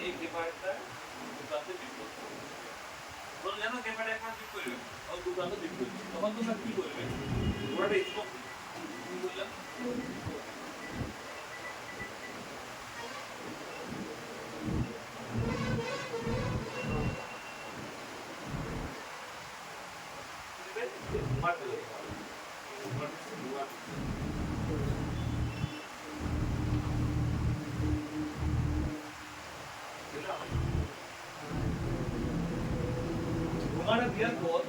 এই পেপারটা দুটাতে বিট করতে হবে। ধরুন জানো পেপারটা একবার বিট করবে, আর দুটাতে বিট করছে, তখন তোমরা কি করবে? পুরোটা স্টপ কি বললাম? মারতে হবে, ঘুমাটা দেওয়ার পর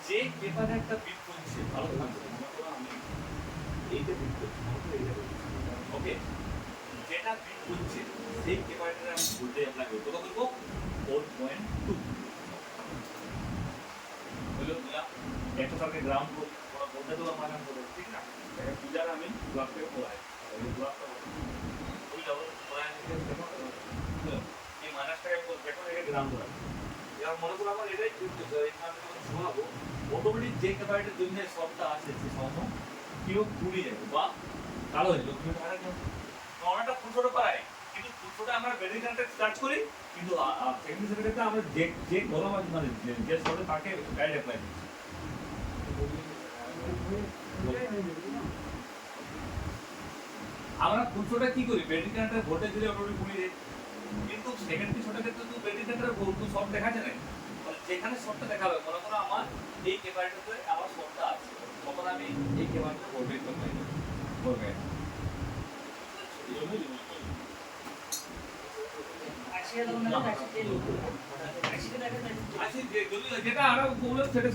যে পেপারে একটা বিট করছে, ভালো থাকছে, আমি এইটা বিট করছি, ওকে, যেটা বিট করছে সেই পেপারটা আমি ভোল্টেজ অ্যাপ্লাই করবো, কত করবো? 4.2 হলো দিলাম। একটা সার্কিট গ্রাউন্ড করব, ওরা বলতে তো মানান করে, ঠিক না? এটা পূজার আমি ব্লককে পড়াই, এই ব্লকটা ওই ডাবল পড়াই নিতে দেখো, এই মানাসটাকে দেখো, এটা গ্রাউন্ড করা। এবার মনে করো আমার এটাই করতে হয়, এখানে যখন শোনাবো অটোমেটিক যে ক্যাপাসিটির জন্য শর্টটা আছে সেই সময় কিও পুড়ে যাবে বা কালো হয়ে যাবে, কিন্তু এটা নর্মালটা ফুলছোটো পায়, কিন্তু ফুলছোটা আমরা ব্যাটারি কানেক্টেড চার্জ করি, কিন্তু সেকেন্ড সেকেন্ডে আমরা যে যে গরম আছে মানে যে শর্টে তাকে গাইড অ্যাপ্লাই করছি। আমরা ফুলছোটা কি করি? ব্যাটারি কানেক্টেড ভোল্টেজ দিলে অটোমেটিক পুড়ে যায়, কিন্তু সেকেন্ডারি শর্টের ক্ষেত্রে তো ব্যাটারি কানেক্টেড ভোল্টেজ শর্ট দেখা যায় না। যেখানে শর্টটা দেখাবে, মনে করো আমার এই ক্যাপাসিটরে আমার শর্টটা আছে, তখন আমি এই ক্যাপাসিটর ভোল্টেজ করবে যেটা আরো প্রবলেম সেটা